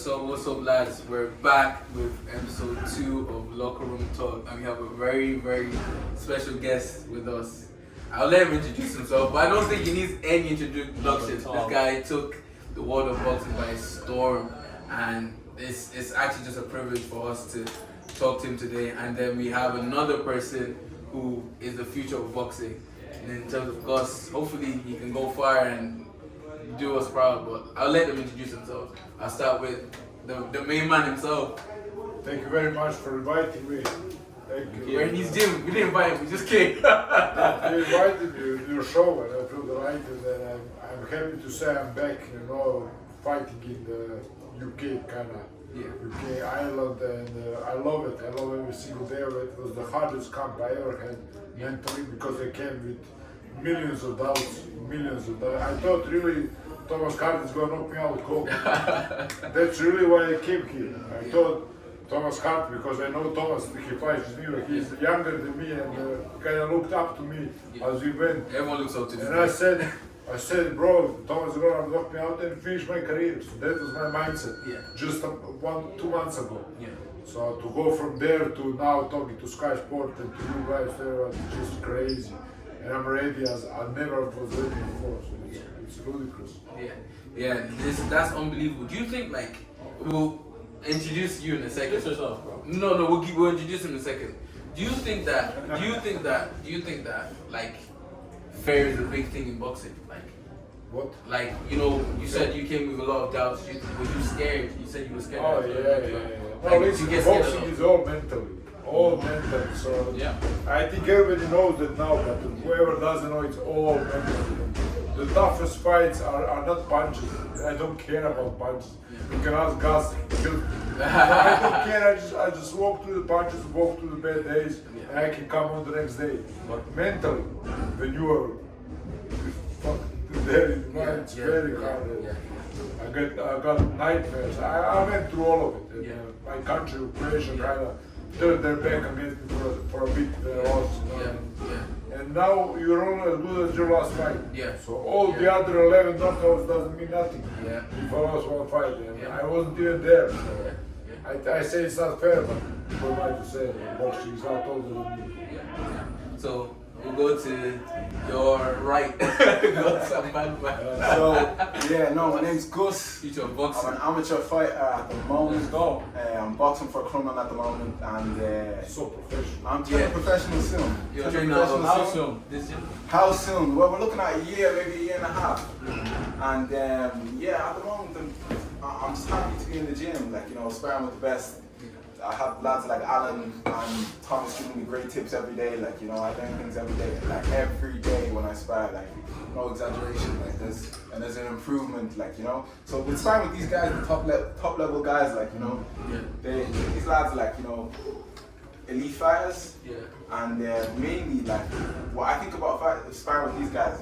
What's up, lads? We're back with episode 2 of Locker Room Talk, and we have a very, very special guest with us. I'll let him introduce himself, but I don't think he needs any introduction. This guy took the world of boxing by storm, and it's actually just a privilege for us to talk to him today. And then we have another person who is the future of boxing. And in terms of Gus, hopefully he can go far and do us proud, but I'll let them introduce themselves. I'll start with the main man himself. Thank you very much for inviting me. Thank you. We're in his gym. We didn't invite him, we just came. You invited me to your show and I feel delighted, and I'm happy to say I'm back, fighting in the UK, UK, Ireland, and I love it. I love every single day of it. It was the hardest camp I ever had mentally, because I came with millions of doubts. I thought really Thomas Hart is going to knock me out cold. That's really why I came here. I thought Thomas Hart, because I know Thomas, he fights with me, he's younger than me, and kind of looked up to me as we went. Everyone looks up to me. And I said, bro, Thomas is going to knock me out and finish my career. So that was my mindset, just 2 months ago. So to go from there to now talking to Sky Sport and to you guys, it's just crazy. And I'm ready as I never was ready before, so it's ludicrous. That's unbelievable. Do you think, we'll introduce you in a second? Introduce yourself, bro. No, we'll introduce him in a second. Do you think that fair is a big thing in boxing? What? You said you came with a lot of doubts. Were you scared? You said you were scared. Oh yeah. No, listen, boxing is all mental. So I think everybody knows that now, but whoever doesn't know, it's all mental. The toughest fights are not punches. I don't care about punches. You can ask Gus. I don't care. I just walk through the punches, walk through the bad days, and I can come on the next day. But mentally, when you are there in mind, it's very hard. I got nightmares. I went through all of it. My country, Croatia, kind of turned their back against me for a bit. And now you're only as good as your last fight. So all the other 11 knockouts doesn't mean nothing. If I lost one fight, I wasn't even there. So I say it's not fair, but what am I to say? Boxing is not older than me. So we'll go to your right. My name's Gus. Future I'm boxing. an amateur fighter at the moment. I'm boxing for Crumlin at the moment, and So professional. I'm turning professional soon. You're Turning training professional how soon? This year? How soon? Well, we're looking at a year, maybe a year and a half. And at the moment, I'm just happy to be in the gym, sparring with the best. I have lads like Alan and Thomas giving me great tips every day. I learn things every day. Every day when I spar, no exaggeration. There's an improvement. So with sparring with these guys, the top level guys, these lads elite fighters. And mainly what I think about sparring with these guys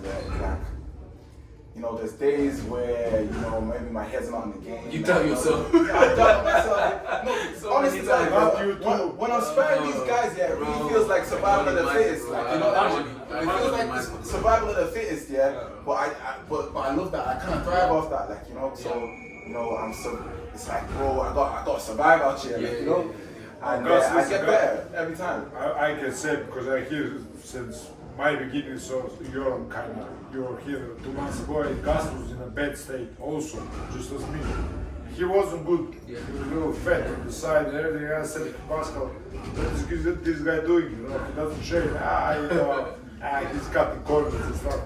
there's days where, maybe my head's not in the game. You doubt yourself. I doubt myself. Honestly, when I'm sparring these guys, it really feels like survival of the fittest. It feels like survival of the fittest, But I love that. I kind of thrive off that, it's like, bro, I got to survive out here, And I get better every time. I can say, because I hear since my beginning, so you're here 2 months ago, and Gus was in a bad state also, just as me. He wasn't good. He was a little fat on the side and everything. I said to Pascal, what is this guy doing? He doesn't shave. He's cutting corners and stuff.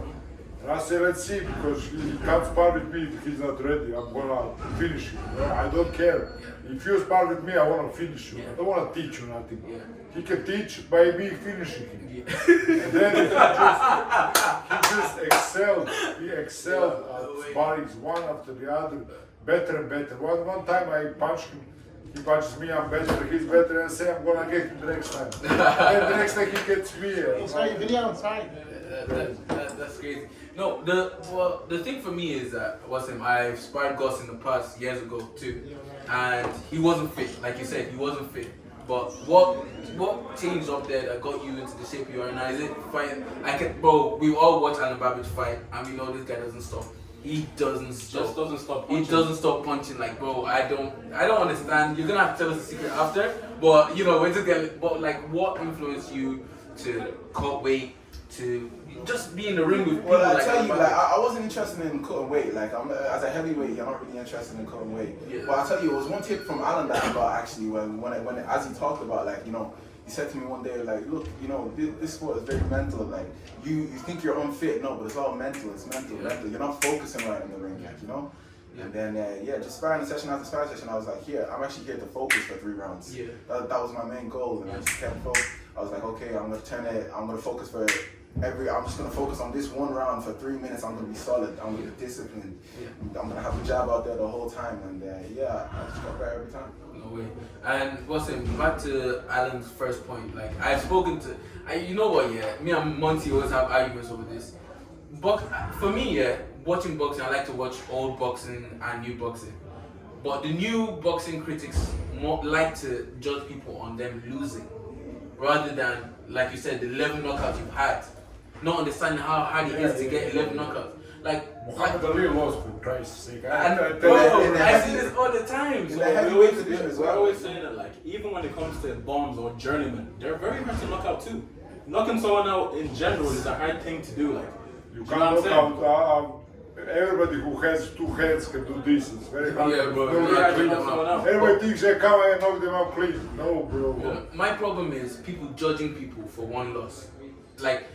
And I said, let's see, because he can't spar with me if he's not ready. I'm gonna finish him. I don't care. If you spar with me, I want to finish you. I don't want to teach you nothing. He can teach by me finishing him. And then he just excelled. He excelled at sparring one after the other, better and better. One time I punched him. He punches me, I'm better, he's better, and I say I'm gonna get him the next time. And the next time he gets me. That's crazy. No, the thing for me is that I've sparred Gus in the past years ago too, and he wasn't fit. Like you said, he wasn't fit. But what changed up there that got you into the shape you are now? Is it fighting? Bro, we all watch Babic fight, and we know this guy doesn't stop. he doesn't stop. Just doesn't stop He punching. doesn't stop punching. Like, bro, I don't understand. You're gonna have to tell us the secret after. But we're just getting. But like, what influenced you to cut weight, to just be in the ring with people? Well, I like tell you, that? like, I wasn't interested in cutting weight. Like, as a heavyweight, you're not really interested in cutting weight. Yeah. But I tell you, it was one tip from Alan that I got actually when as he talked about, like, he said to me one day, like, look, this sport is very mental. Like, you think you're unfit, no, but it's all mental. It's mental. You're not focusing right in the ring, like, Yeah. And then, just sparring session after sparring session, I was like, I'm actually here to focus for 3 rounds. Yeah. That was my main goal, and I just kept focused. I was like, okay, I'm gonna focus for I'm just gonna focus on this one round for 3 minutes. I'm gonna be solid. I'm gonna be disciplined. Yeah. I'm gonna have a jab out there the whole time, and I just got better every time. No way. And back to Alan's first point. Like, I've spoken to, you know what? Yeah, me and Monty always have arguments over this. For me, watching boxing, I like to watch old boxing and new boxing. But the new boxing critics more like to judge people on them losing, rather than, like you said, the 11 knockouts you've had. Not understanding how hard it is to get 11 knockouts. Muhammad Ali lost, for Christ's sake. I see this all the time. In the heavyweight division as We're well. always saying that, like, even when it comes to bombs or journeymen, they're very hard to knock out too. Knocking someone out in general is a hard thing to do. Like, You know can't what I'm knock saying? out. Everybody who has 2 hands can do this. It's very hard. Yeah, bro. No, Yeah, clean. knock someone out. Everybody thinks they come and knock them out clean. No, bro. Yeah. My problem is people judging people for one loss. Like,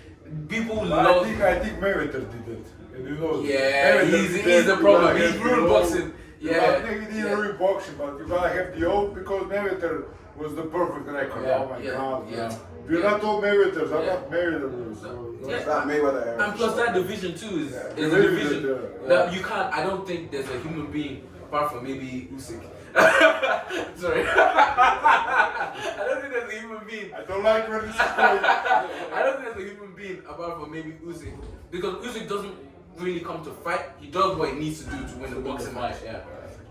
people But love. I think Mayweather did it. And Yeah, Mayweather he's did the it. problem. You He's gotta ruined have the boxing. old. Yeah. He didn't ruin boxing, but you gotta have the old because Mayweather was the perfect record. Yeah, Oh my yeah, God. yeah. We're not all Mayweathers. I'm Yeah. not Mayweather. So, Yeah. It's not Mayweather era. And plus that division too is a Division, division yeah. that you can't. I don't think there's a human being apart from maybe Usyk. Sorry, I don't think there's a human being. I don't like when this is going. I don't think there's a human being apart from maybe Usyk, because Usyk doesn't really come to fight. He does what he needs to do to win the boxing match. yeah.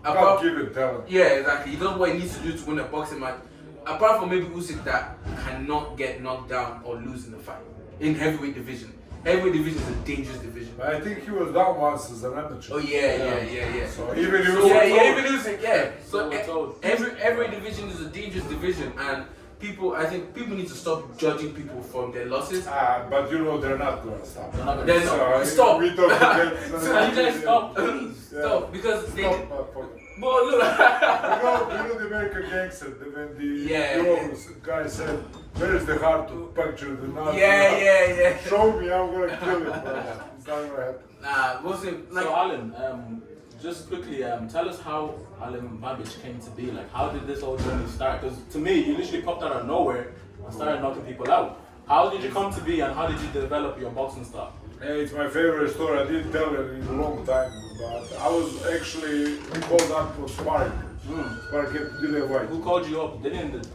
Can't give it talent. Yeah, exactly. He does what he needs to do to win a boxing match. Apart from maybe Usyk that cannot get knocked down or lose in the fight in heavyweight division. Heavyweight division is a dangerous division. But I think he was down once as an amateur. Oh yeah. So even if Even Usyk, yeah. So So told. every division is a dangerous division, and I think people need to stop judging people from their losses. but they're not gonna stop. They're not gonna Then stop. stop. We don't forget. Can you guys stop, please? Yeah. Stop, because they. Stop, fuck. But look. The American gangster, when the Yeah. guy said, where is the heart to puncture the knife? Yeah. Show me, I'm gonna kill him. Bro. It's not gonna happen. Nah, listen, like. So Alan, just quickly, tell us how Alan Babic came to be. Like, how did this whole journey start? Because to me, you literally popped out of nowhere and started knocking people out. How did you come to be, and how did you develop your boxing style? Hey, it's my favorite story. I didn't tell it in a long time, but I was actually called up for sparring. Sparring at Dillian White. Who called you up? Dillian did.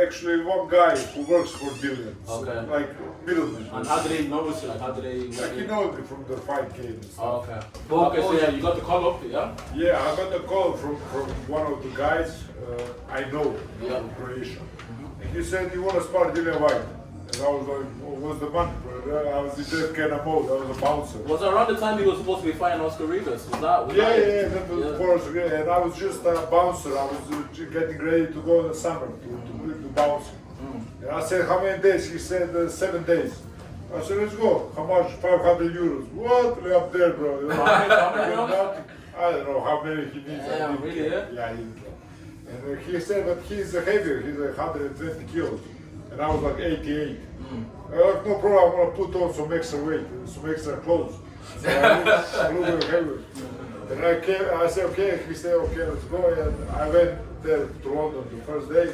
Actually, one guy who works for Dillian. Okay. Like middleman. And how did they notice you? Like, how did they? Like he knows me from the fight game and stuff. Oh, okay. Okay, so yeah, you got the call up, yeah? Yeah, I got a call from one of the guys I know Yeah. from Croatia. And he said, you want to spar Dillian White? And I was like, what's the money? I was in that kind of mode, I was a bouncer. Was it around the time he was supposed to be fighting Oscar Rivas? Was that? Yeah, that was of course, and I was just a bouncer. I was getting ready to go in the summer to bounce. And I said, how many days? He said, 7 days. I said, let's go. How much? 500 euros. What? Way up there, bro. How many rounds? I don't know how many he needs. I Yeah, didn't really, care. yeah? Yeah, I didn't care. And he said, but he's heavier. He's 120 kilos. And I was like 88. I like, no problem, I'm gonna put on some extra weight, some extra clothes. So I look heavier. And I said, okay, he said, okay, let's go. And I went there to London the first day.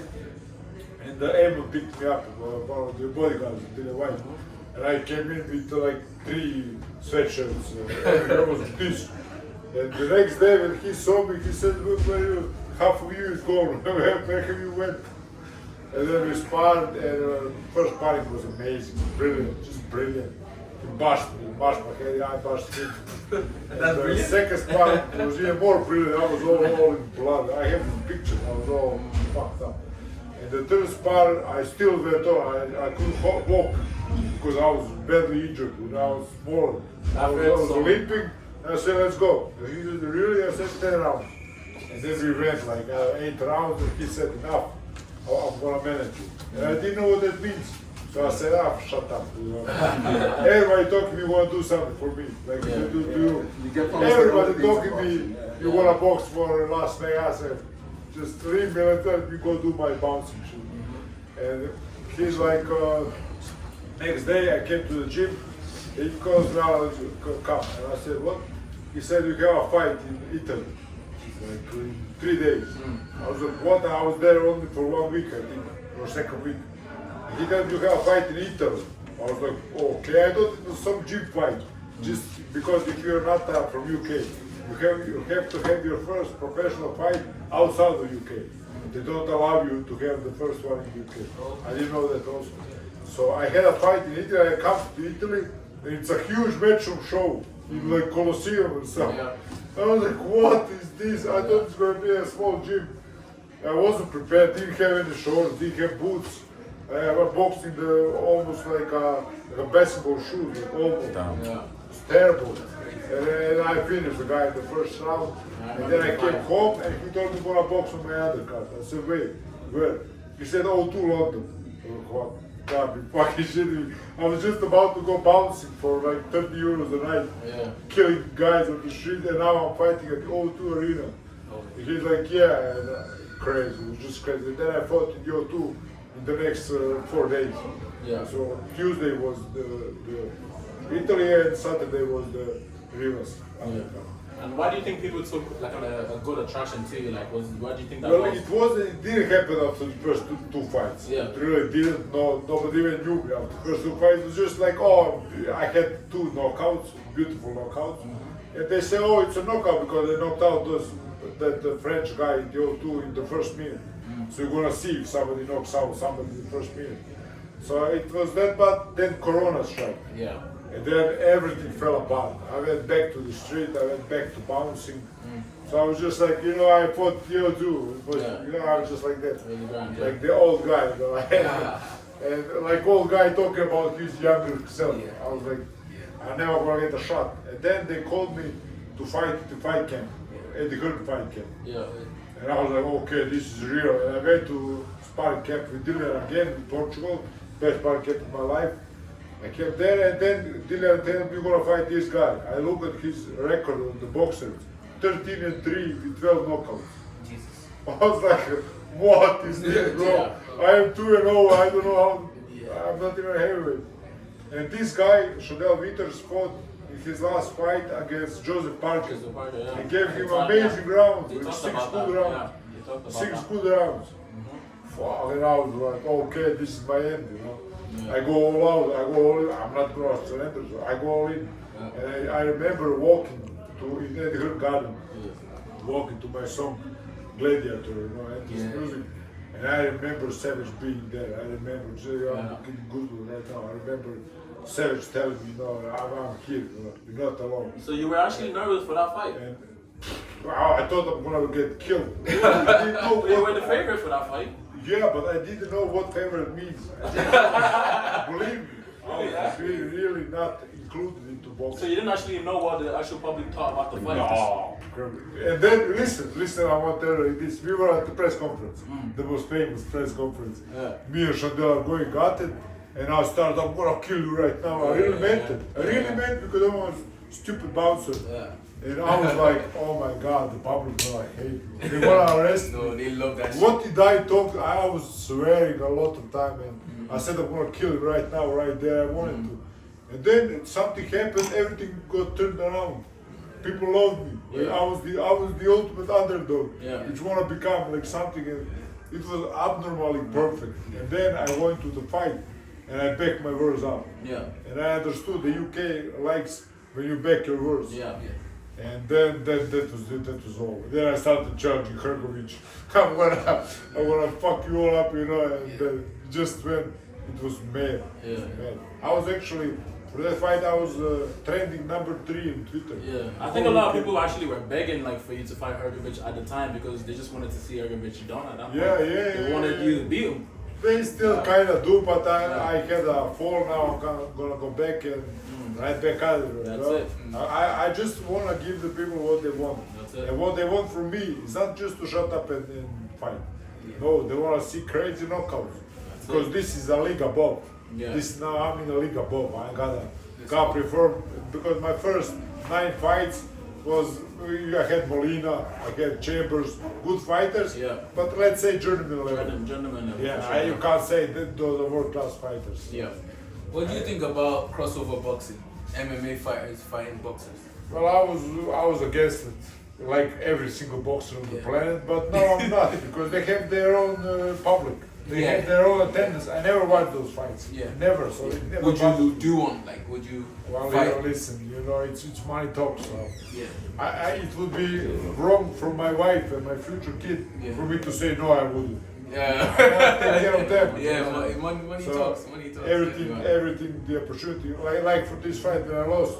And the ambulance picked me up, one of the bodyguards, Dillian White. And I came in with like 3 sweatshirts, everything was this. And the next day when he saw me, he said, look where you, half of you is gone, where have you went? And then we sparred, and first sparring was amazing, brilliant, just brilliant. He bashed my head, I bashed him. And the second sparring was even more brilliant, I was all in blood. I have the picture, I was all fucked up. And the third spar, I still went on, I couldn't walk because I was badly injured, and I was small. I was limping, And I said, let's go. And he said, really? I said, 10 rounds. And then we went like 8 rounds, and he said, enough. I'm gonna manage it. And I didn't know what that means. So I said, shut up. You know? Everybody talking me want to do something for me. Like you do to you. Everybody talking me, you want to box for Las Vegas. I said, just leave me and let me go do my bouncing shit. And he's like, next day I came to the gym. He calls me out, come. And I said, what? He said, you have a fight in Italy. Like in 3 days. I was like, what? I was there only for 1 week, I think, or second week. He said, you have a fight in Italy. I was like, okay. I thought it was some gym fight. Just because if you're not from UK, you have to have your first professional fight outside of UK. They don't allow you to have the first one in UK. I didn't know that also. So I had a fight in Italy. I come to Italy, and it's a huge matchroom show in like Colosseum and stuff. I was like, what is this? I thought it's going to be a small gym. I wasn't prepared, didn't have any shorts, didn't have boots. I boxed in almost like a basketball shoe, like almost. It's terrible. And I finished the guy in the first round. And then I came home and he told me to box on my other card. I said, wait, where? He said, oh, to London. I was like, what? God, you fucking shitting me. I was just about to go bouncing for like 30 euros a night, killing guys on the street, and now I'm fighting at the O2 Arena. And he's like, yeah, and, crazy, it was just crazy. And then I fought in the O2 in the next 4 days. So Tuesday was the Italy and Saturday was the Rivas. And why do you think people took like a good attraction to you? Like, why do you think that was? It didn't happen after the first two fights. It really didn't. No, nobody even knew me after the first 2 fights. It was just like, oh, I had 2 knockouts, beautiful knockouts. And they say, oh, it's a knockout because they knocked out that French guy in the O2 in the first minute. So you're gonna see if somebody knocks out somebody in the first minute. So it was that, but then Corona struck. And then everything fell apart. I went back to the street, I went back to bouncing. So I was just like, I fought you too. I was just like that. Like the old guy, and like old guy talking about his younger self. I was like, I'm never gonna get a shot. And then they called me to fight the fight camp, at the current fight camp. And I was like, okay, this is real. And I went to sparring camp with Dylan again in Portugal, best sparring camp of my life. I kept there, and then Dylan told me, you're gonna fight this guy. I look at his record on the boxers, 13-3 with 12 knockouts. Jesus. I was like, what is this, bro? I am 2-0, I don't know how, I'm not even heavyweight. And this guy, Shadel Winters, fought in his last fight against Joseph Parker. I gave him amazing rounds, with 6 good rounds. 6 good rounds. Wow, and I was like, okay, this is my end, I go all out, I go all in. I'm not going to surrender, so I go all in. And I remember walking in the garden, walking to my song Gladiator, and this music. And I remember Savage being there. I remember, I'm looking good right now. I remember Savage telling me, I'm here, you're not alone. So you were actually nervous for that fight? And, I thought I'm going to get killed. You were the favorite for that fight? Yeah, but I didn't know what favorite means. Believe me, I was really not included into boxing. So you didn't actually know what the actual public thought about the fight? No. And then listen, I want to tell you this. We were at the press conference, the most famous press conference. Me and Chandel are going at it, and I started, I'm gonna kill you right now. I really meant it. I really meant it because I was a stupid bouncer. And I was like, oh my God, the public gonna hate me. They wanna arrest me. No, they love that shit. What did I talk? I was swearing a lot of time, and I said I'm gonna kill you right now, right there. I wanted to. And then something happened. Everything got turned around. People loved me. I was the ultimate underdog, which wanna become like something. And it was abnormally perfect. And then I went to the fight, and I backed my words up. And I understood the UK likes when you back your words. And then that was it, that was all. Then I started charging Herkovic. I'm gonna fuck you all up, and just when it was mad. I was actually, for that fight, I was trending number 3 in Twitter. I think a lot of people actually were begging for you to fight Herkovic at the time because they just wanted to see Herkovic done at that point. They wanted you to beat him. They still kind of do, but I had a fall now. I'm gonna go back and right back at it. That's it. I just want to give the people what they want. That's it. And what they want from me is not just to shut up and fight. No, they want to see crazy knockouts. Because this is a league above. Yeah. This now I'm in a league above. I gotta prefer, because my first 9 fights was, I had Molina, I had Chambers, good fighters, Yeah. but let's say journeyman level. Gentlemen. Yeah, you can't say that those are world class fighters. Yeah. What do you think about crossover boxing? MMA fighters fighting boxers. Well, I was against it, like every single boxer on the planet, but now I'm not, because they have their own public. They have their own attendance. I never watched those fights. Yeah. Never. So it never. Would you do one? Like, would you Well, fight? listen, it's money talks. So Yeah. it would be wrong from my wife and my future kid for me to say no. I wouldn't. Yeah. I want to take care of them. Yeah, money So talks. Money talks. Everything, the opportunity, like for this fight when I lost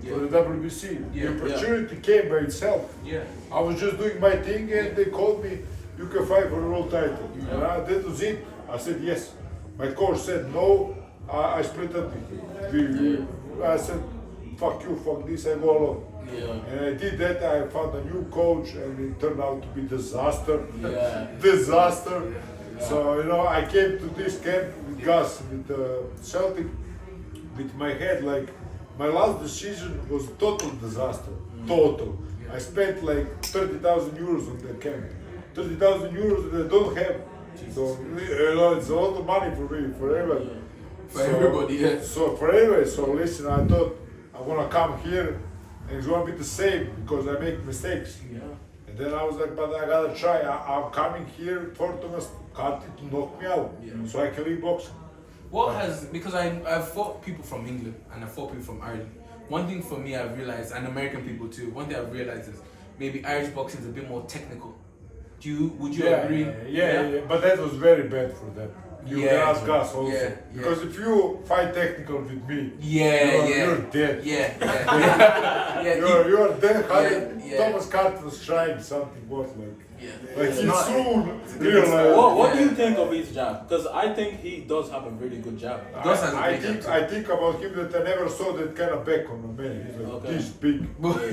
for the WBC, Yeah. the opportunity came by itself. Yeah. I was just doing my thing and they called me, you can fight for the world title. And that was it. I said yes. My coach said no. I split up. I said, fuck you, fuck this, I go alone. Yeah. And I did that. I found a new coach and it turned out to be disaster. Yeah. Disaster. So, I came to this camp with Gus, with Celtic, with my head like, my last decision was total disaster. Total. I spent like 30,000 euros on that camp. 30,000 euros that I don't have. So, it's a lot of money for me, for everybody. For everybody, yeah. So, for everybody, so listen, I thought I'm gonna come here and it's gonna be the same because I make mistakes. Yeah. And then I was like, but I gotta try. I'm coming here for Thomas Carty to knock me out. So I can leave boxing. Because I've fought people from England and I've fought people from Ireland. One thing for me I've realized, and American people too, one thing I've realized is maybe Irish boxing is a bit more technical. Would you agree? Yeah, but that was very bad for them. You can ask us also. Yeah. Because if you fight technical with me, you're you're dead. Yeah. You're dead. Yeah. Thomas Carty was trying something, like he not- soon it's realized. What do you think of his jab? Because I think he does have a really good jab. I think about him that I never saw that kind of back on a man. He's like this big.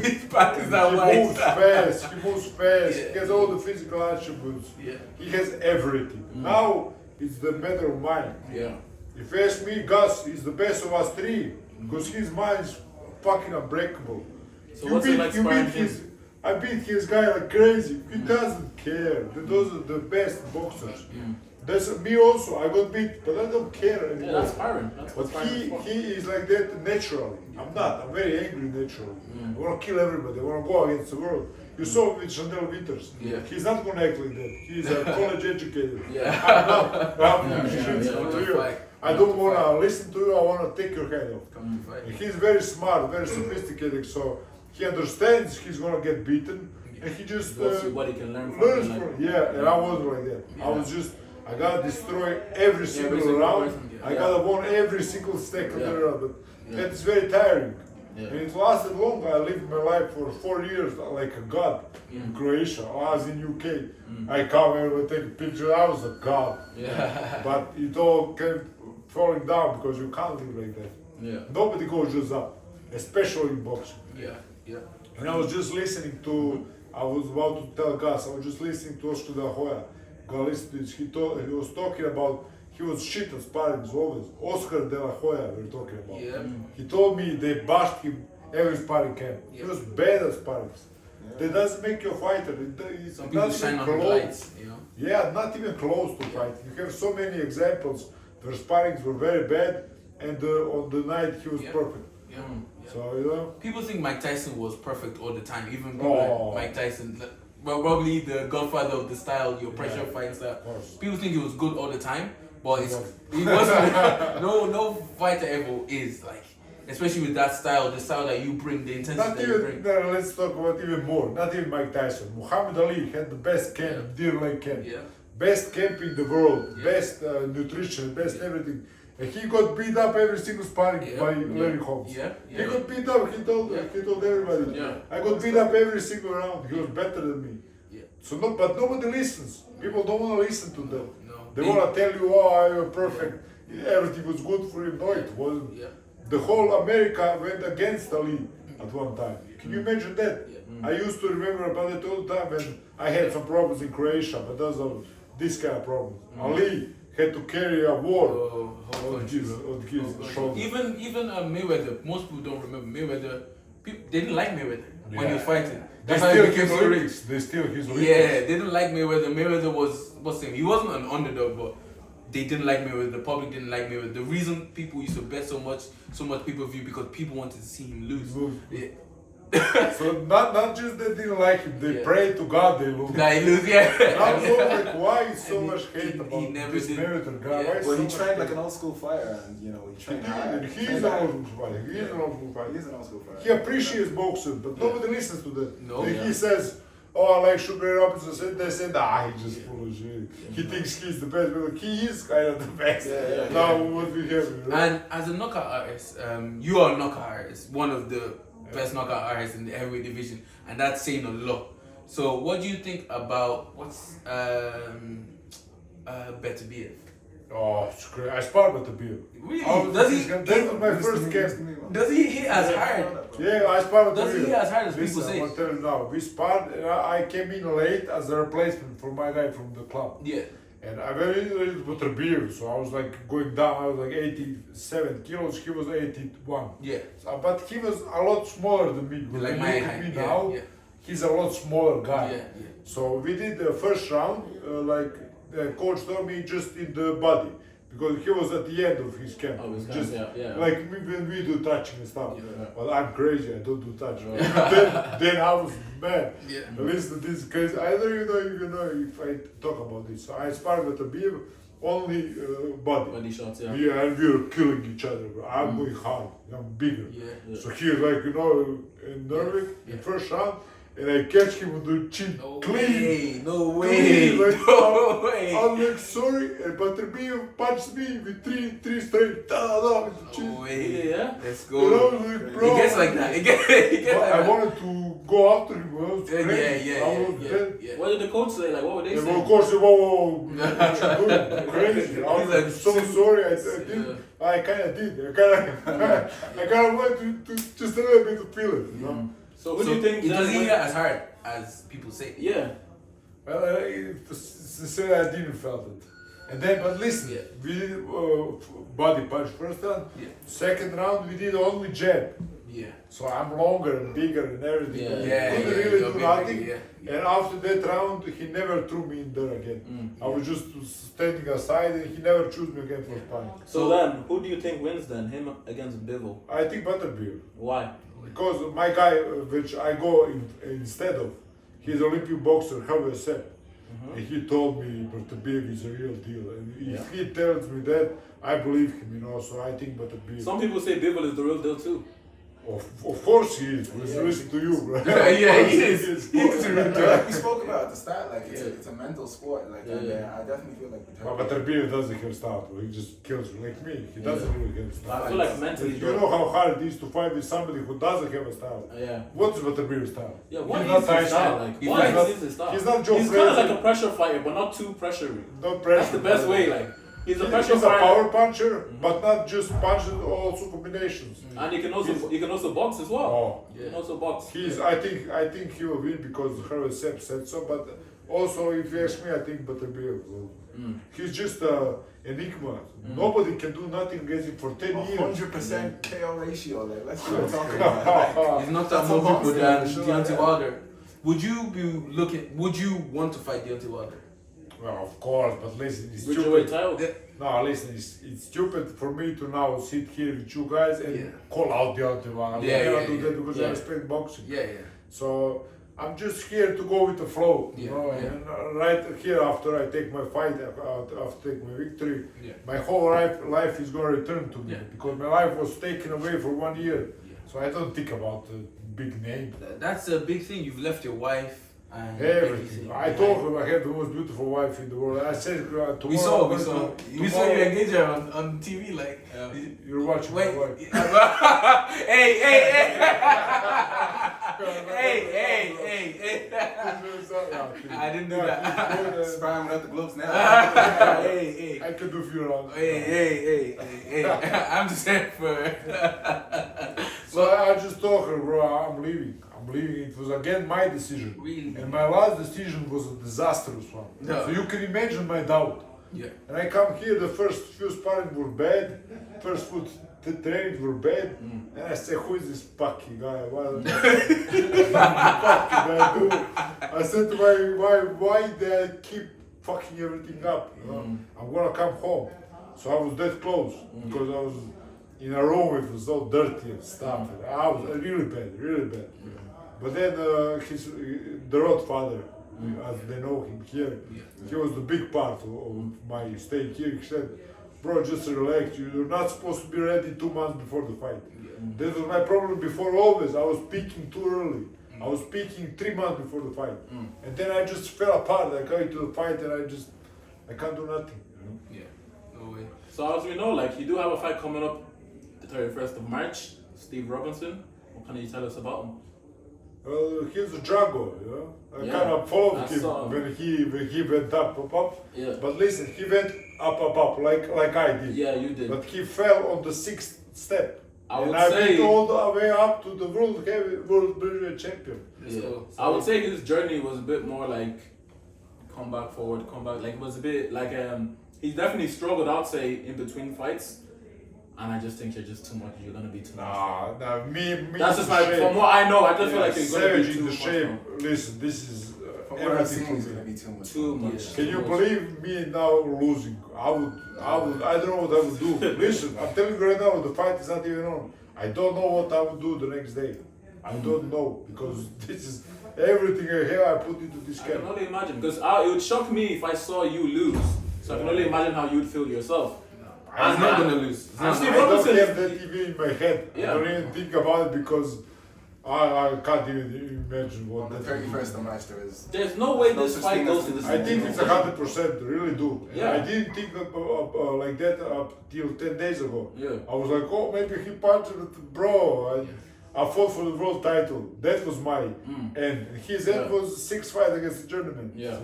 His back is that He wide. moves fast. He moves fast. He has all the physical attributes. Yeah. He has everything. Now it's the matter of mind. Yeah. If you ask me, Gus is the best of us three because his mind is fucking unbreakable. So what's it like sparring him? I beat his guy like crazy. He doesn't care. Those are the best boxers. That's me also. I got beat, but I don't care anymore. Yeah, that's sparring. That's what But sparring is for. he is like that naturally. I'm not. I'm very angry naturally. I want to kill everybody. I want to go against the world. You saw with Chandel Winters. Yeah. He's not going to act like that. He's a college educated. Yeah. I'm not. Yeah. To you. I don't want to listen to you. I want to take your head off. Come to fight. And he's very smart, very sophisticated. So he understands he's going to get beaten. And he just We'll see what he can learn from learns him, from and I wasn't like that. I was just, I gotta destroy every single single round. person, I gotta win every single stake of the round. But that is very tiring. And it lasted long. I lived my life for 4 years like a god in Croatia. I was in UK. I come and would take a picture. I was a god. Yeah. But it all came falling down because you can't live like that. Yeah. Nobody goes just up, especially in boxing. Yeah. And I was just listening to, I was about to tell Gus, I was just listening to Oscar De La Hoya. Go listen to this. He was talking about, he was shit at sparring always. Oscar De La Hoya we're talking about. Yeah. He told me they bashed him every sparring camp. He was bad at sparring. That doesn't make you a fighter. It's Some not people even shine on the close. lights, Yeah, not even close to fight. You have so many examples where sparrings were very bad and on the night he was perfect. Yeah. So, People think Mike Tyson was perfect all the time, even Oh. Mike Tyson, well, probably the godfather of the style, your pressure fight style. course. People think he was good all the time, but he wasn't. no fighter ever is like, especially with that style, the style that you bring, the intensity Not that you even, bring. no, let's talk about even more. Not even Mike Tyson. Muhammad Ali had the best camp, Deer Lake camp. Yeah. Best camp in the world, Yeah. best nutrition, best everything. And he got beat up every single sparring by Larry Holmes. Yeah. He got beat up, he told everybody. Yeah. I got beat up every single round. He was better than me. Yeah. So but nobody listens. People don't want to listen to them. No. They want to tell you, oh, you're perfect. Everything was good for him. No, it wasn't. Yeah. The whole America went against Ali at one time. Can you imagine that? Yeah. I used to remember about it all the time when I had some problems in Croatia, but those are this kind of problems. Ali had to carry a war on his shoulders. Even Mayweather, most people don't remember Mayweather. People, they didn't like Mayweather when he was fighting. They That's how still he became so rich. They still his Yeah, they didn't like Mayweather. Mayweather was him. He wasn't an underdog, but they didn't like Mayweather. The public didn't like Mayweather. The reason people used to bet so much pay-per-view because people wanted to see him lose. Yeah. So not just they didn't like him, they prayed to God they lose. Nah, he lose, yeah. I was like, why is so much hate he about never this did. Mayweather guy? Yeah. Why is Well, so he much trained hate? like an old school fighter, and he trained hard. He's Trained an hard. old school fighter. He's an old school fighter. He's an old school fighter. He appreciates boxing, but nobody listens to that. No. He says, oh, I like Sugar Robinson. They said, he's just full of shit. He thinks he's the best, but he is kind of the best. Now, what we have. And as a knockout artist, you are a knockout artist, one of the best knockout artists in the heavyweight division, and that's saying a lot. So, what do you think about what's Beterbiev? Oh, it's great. I sparred with the beer. Really? That was my first game. Does he hit as hard? Yeah, I sparred with the Does he beer. hit as hard as people say? I'm telling you now, we sparred, and I came in late as a replacement for my guy from the club. Yeah. And I went in with the beer, so I was like going down, I was like 87 kilos, he was 81. Yeah. So, but he was a lot smaller than me. Because Like when my you look at height, me yeah, now, yeah. he's a lot smaller guy. Yeah, yeah. So we did the first round, the coach told me just in the body. Because he was at the end of his camp. Oh, his camp, just yeah. like when we do touching and stuff. Yeah. Well, I'm crazy, I don't do touching. then I was mad. Yeah. Listen to this crazy. I don't even know if I talk about this. So I sparred with a beer, only body. Body shots, yeah. Yeah, and we were killing each other, bro. I'm going hard, I'm bigger. Yeah. So he was like, in Norway, in first round, and I catch him with the chin clean. No way. Clean, like, No way. I was like, sorry, but Beterbiev punched me with three straight. Da, with the chin. No way. Yeah. Let's And I go. was like, bro. He gets like that. He gets But like I that. wanted to go after him. I was crazy. Yeah. I was dead. Yeah. What did the coach say? Like, what would they And say? of course, whoa, what you doing? Crazy. I was like, so sorry. I kind of did. I kind of wanted to just a little bit to feel it, you know. So who do you think? Does then he went- hit as hard as people say? Yeah. Well, sincerely, I didn't felt it. And then, but listen, Yeah. we did body punch first round. Yeah. Second round, we did only jab. Yeah. So I'm longer and bigger and everything. Yeah. Yeah, Couldn't yeah, really you're do big, nothing. yeah, yeah. And after that round, he never threw me in there again. I was just standing aside, and he never chose me again for sparring. So then, who do you think wins then? Him against Bivol? I think Beterbiev. Why? Because my guy, which I go instead of, he's Olympic boxer, Javier Sepp. And he told me Beterbiev is a real deal. And if he tells me that, I believe him, so I think Beterbiev. Some people say Bivol is the real deal too. Of course he is. Listen to you, bro. Yeah, he is. He's Like we spoke about at the start, like it's a mental sport, like and I definitely feel like But Beterbiev doesn't have style, bro. He just kills you like me. He doesn't really have style. I feel like mentally, You know how hard it is to fight with somebody who doesn't have a style. Yeah. What's Beterbiev's style? Yeah, what He's is not his style? Like, He's what not- is his style? he's not Joe He's kind of Frazier. like a pressure fighter, but not too pressury. No pressure. That's the best way. Like, he's a pressure He's a fighter, power puncher, but not just punches, also combinations. and he can also box as well. Oh, He can also box. I think he will win because Javier Sepp said so. But also, if you ask me, I think Beterbiev will. He's just an enigma. Nobody can do nothing against him for 10 years. 100% KO ratio. Like let's not talk about it. He's knocked out more people than Deontay Wilder. Would you want to fight Deontay Wilder? Well, of course, but listen, it's Bridgerweight stupid. title. No, listen, it's stupid for me to now sit here with you guys and call out the other one. I cannot do that because I respect boxing. Yeah. So I'm just here to go with the flow, And right here after I take my fight, after take my victory, my whole life is gonna return to me because my life was taken away for 1 year. So I don't think about the big name. That's a big thing. You've left your wife and Everything. I told her I have the most beautiful wife in the world. I said tomorrow. We saw tomorrow, you engage her on TV like. You're watching Wait. my wife. Hey. Hey. I didn't do that. Sparring without the gloves now. Hey. I can do a few rounds. Hey. I'm just saying for. So I just told her, bro, I'm leaving. It was again my decision. Really? And my last decision was a disastrous one. No. So you can imagine my doubt. Yeah. And I come here, the first few sparring were bad, first few trainings were bad, and I say, who is this Paki guy? What Paki guy do? I said to why they keep fucking everything up? You know? I'm gonna come home. So I was that close because I was in a room with so dirty and stuff. And I was really bad. But then the road father, as they know him here, he was the big part of my stay here. He said, bro, just relax. You're not supposed to be ready 2 months before the fight. That was my problem before always. I was peaking too early. I was peaking 3 months before the fight. And then I just fell apart. I got into the fight and I can't do nothing. You know? Yeah. No way. So as we know, like you do have a fight coming up the 31st of March. Steve Robinson. What can you tell us about him? Well, he's a Drago, you know. I Yeah, kind of followed I him saw him. when he went up. Yeah. But listen, he went up like I did. Yeah, you did. But he fell on the 6th step. I would I say- went all the way up to the world heavyweight champion. Yeah. So- I would say his journey was a bit more like come back. Like it was a bit like he definitely struggled, I'd say, in between fights. And I just think you're just too much. You're gonna be too much. Nah, me. That's just in like shape. from what I know. I just feel like you're gonna Savage be in too the much. shape. now. Listen, this is From what I've everything seen, it's for gonna me. be too much. Too much. Can you Too much. believe me now losing? I don't know what I would do. Listen, I'm telling you right now, the fight is not even on. I don't know what I would do the next day. I don't know because this is everything I have. I put into this I can camp. only imagine because it would shock me if I saw you lose. So I can only imagine how you'd feel yourself. I'm not gonna lose. And Steve I don't Robinson have is- that even in my head. Yeah. I don't even think about it because I can't even imagine what On the that 31st of March, there is. There's no way No this such fight thing goes as- to this. I think it's 100%, really do. Yeah. I didn't think like that up till 10 days ago. Yeah. I was like, oh, maybe he punched it, bro. I fought for the world title. That was my end. His end Yeah. was 6 fight against the German. Yeah.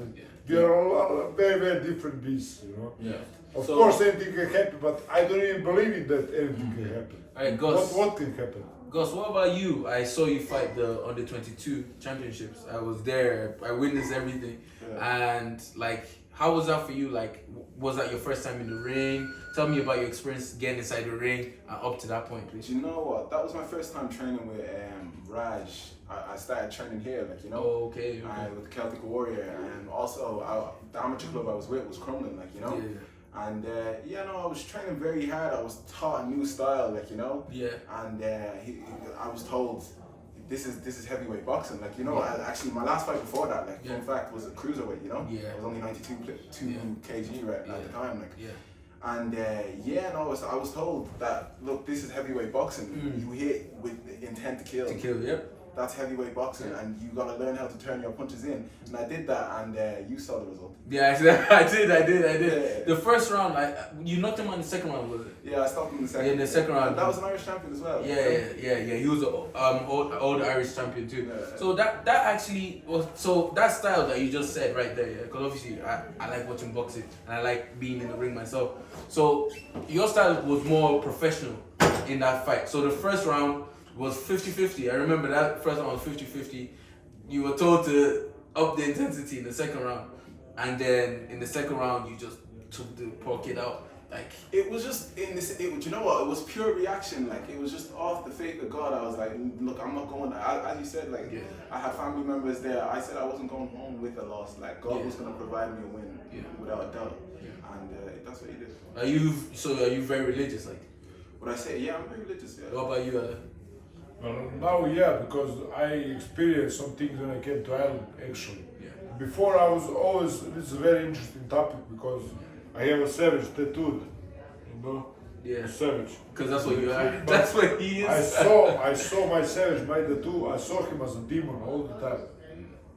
We are all very, very different beasts, you know. Yeah. Of So- course, anything can happen, but I don't even believe in that anything can happen. Alright, Gus. What can happen? Gus, what about you? I saw you fight the under 22 championships. I was there. I witnessed everything. And like, how was that for you? Like, was that your first time in the ring? Tell me about your experience getting inside the ring and up to that point, please. Do you know what? That was my first time training with Raj. I started training here, like, you know. Oh, okay. With Celtic Warrior, and also the amateur club I was with was Crumlin, like, you know. Yeah. And I was training very hard. I was taught a new style, like, you know. Yeah. And I was told, this is heavyweight boxing, like, you know. Actually, my last fight before that, like, Yeah. in fact, was a cruiserweight, you know. Yeah. I was only 92 Yeah. kg right at the time, like. Yeah. And I was told that, look, this is heavyweight boxing. You hit with intent to kill. To kill, yep. That's heavyweight boxing, and you gotta learn how to turn your punches in. And I did that, and you saw the result. Yeah, I did. Yeah. The first round, you knocked him on the second round, was it? Yeah, I stopped him in the second. Yeah, in the second round. And that was an Irish champion as well. Yeah. He was an old Irish champion too. Yeah. So that actually was that style that you just said right there. Yeah, because obviously I like watching boxing and I like being in the ring myself. So your style was more professional in that fight. So the first round was 50-50. I remember that first round was 50-50. You were told to up the intensity in the second round, and then in the second round you just took the poor kid out. Like, It was just you know what? It was pure reaction. Like, it was just off the faith of God. I was like, look, I'm not going. As you said, like, I had family members there. I said I wasn't going home with a loss. Like, God was going to provide me a win, without a doubt. And that's what He did. are you very religious? Like, Would I say? Yeah, I'm very religious. Yeah. what about you, Ale? Now, because I experienced some things when I came to Ireland, actually. Yeah. Before I was always, this is a very interesting topic because I have a savage tattooed, you know? Yeah. A savage. Because that's what you are. That's what he is. I saw my savage, my tattoo, I saw him as a demon all the time.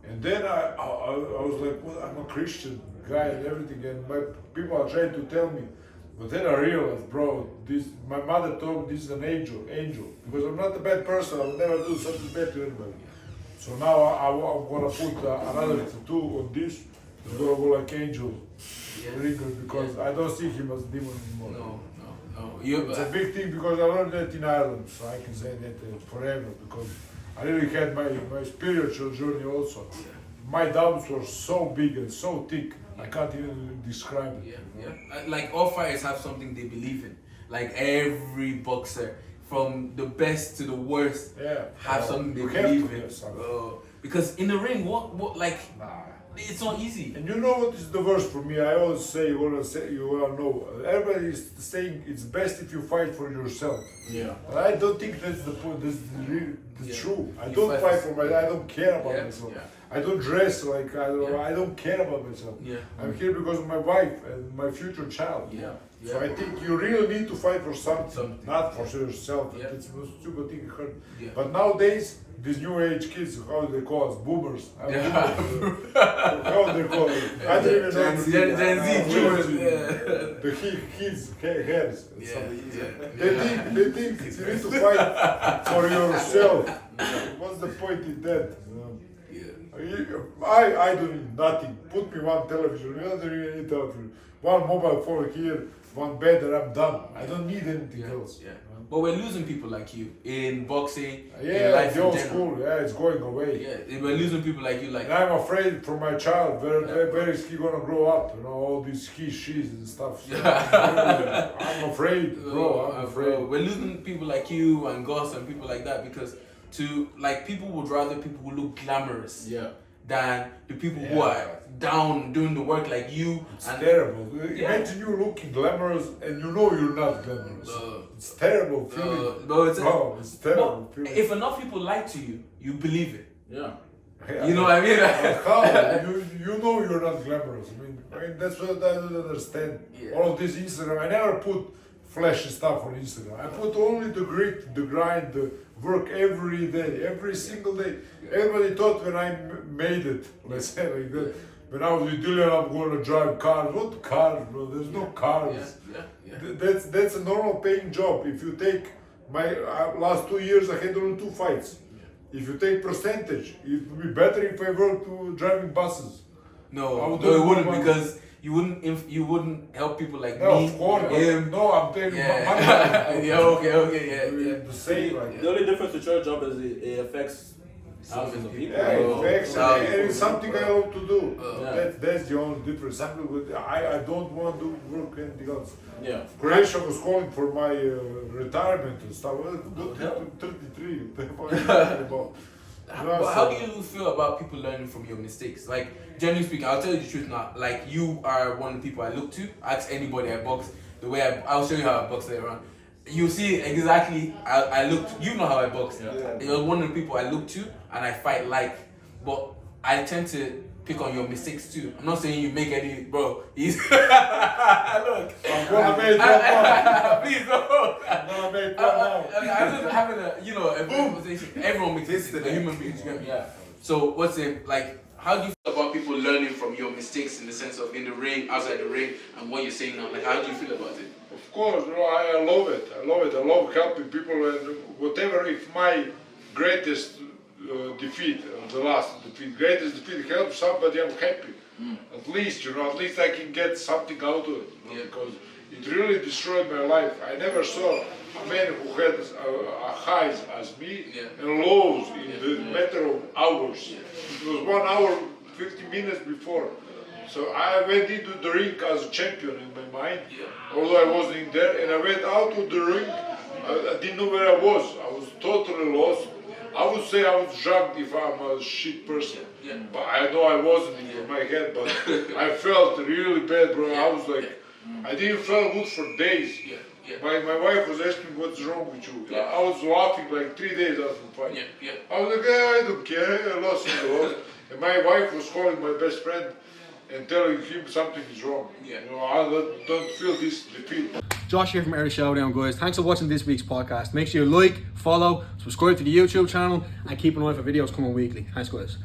And then I was like, well, I'm a Christian guy and everything, and my people are trying to tell me. But then I realized, bro, my mother told me this is an angel, because I'm not a bad person, I would never do something bad to anybody. So now I'm gonna put another tattoo on this. It's gonna go like angel ringer because I don't see him as demon anymore. No. It's a big thing because I learned that in Ireland, so I can say that forever because I really had my spiritual journey also. My doubts were so big and so thick, I can't even describe it. Like all fighters have something they believe in. Like every boxer, from the best to the worst, have something they believe in. Because in the ring, what like, it's not easy. And you know what is the worst for me? I always say, you wanna know. Everybody is saying it's best if you fight for yourself. Yeah. But I don't think that's the point. That's the true. I don't fight for myself. I don't care about myself. I don't dress like I don't care about myself. I'm here because of my wife and my future child. So I think you really need to fight for something, not for yourself. It's the most stupid thing I heard. But nowadays, these new age kids, how do they call us? Boomers. How do they call it? I don't even know. Gen Z. The kids' hairs. They think you need to fight for yourself. What's the point in that? I don't need nothing. Put me one television, you don't even need television. One mobile phone here, one bed, and I'm done. I don't need anything else. But we're losing people like you in boxing. In life the old school. It's going away. We're losing people like you. Like, and I'm afraid for my child. Where is he gonna grow up? You know, all these he, she's and stuff. So I'm afraid, bro. I'm afraid. We're losing people like you and Gus and people like that because people would rather people who look glamorous than the people who are down doing the work like you. It's terrible. Imagine you looking glamorous and you know you're not glamorous. It's terrible feeling. It's terrible feeling. If enough people lie to you, you believe it. You know what I mean? How? You know you're not glamorous. I mean that's what I don't understand. All of this Instagram, I never put flashy stuff on Instagram. I put only the grit, the grind, the work every day, every single day. Everybody thought when I made it, let's say like that, when I was with Dylan, I'm going to drive cars. What cars, bro? There's no cars. That's a normal paying job. If you take my last 2 years, I had only 2 fights. If you take percentage, it would be better if I worked driving buses. No, it wouldn't because you wouldn't help people like me. Of course. No, I'm telling you. The same. The only difference with your job is it affects thousands of people. It affects, and it's something I want to do. That's the only difference. I don't want to work anything else. Croatia was calling for my retirement and stuff. 33. But how do you feel about people learning from your mistakes? Like, generally speaking, I'll tell you the truth now. Like, you are one of the people I look to. Ask anybody I box. The way I'll show you how I box later on. You see exactly. I looked. You know how I box. You're one of the people I look to and I fight like. But I tend to pick on your mistakes too. I'm not saying you make any, bro. He's look. I'm gonna make one now. Please don't. I'm gonna make one now. I'm just having a conversation. Everyone makes mistakes. The human beings, So what's it like? How do you feel about people learning from your mistakes in the sense of in the ring, outside the ring, and what you're saying now? Like, how do you feel about it? Of course, I love it. I love helping people, and whatever. If my greatest defeat, the last defeat, greatest defeat helps somebody, I'm happy. At least, I can get something out of it. Because it really destroyed my life. I never saw a man who had highs as me and lows in the matter of hours. It was 1 hour, 50 minutes before. So I went into the ring as a champion in my mind, although I wasn't in there, and I went out of the ring, I didn't know where I was totally lost. I would say I was drugged if I'm a shit person, but I know I wasn't in my head, but I felt really bad, bro. I was like, I didn't feel good for days. My wife was asking what's wrong with you. I was laughing like 3 days after the fight. I was like, I don't care, I lost in the loss. And my wife was calling my best friend and telling him something is wrong. I don't feel this defeat. Josh here from Irish Showdown, guys. Thanks for watching this week's podcast. Make sure you like, follow, subscribe to the YouTube channel, and keep an eye for videos coming weekly. Thanks, guys.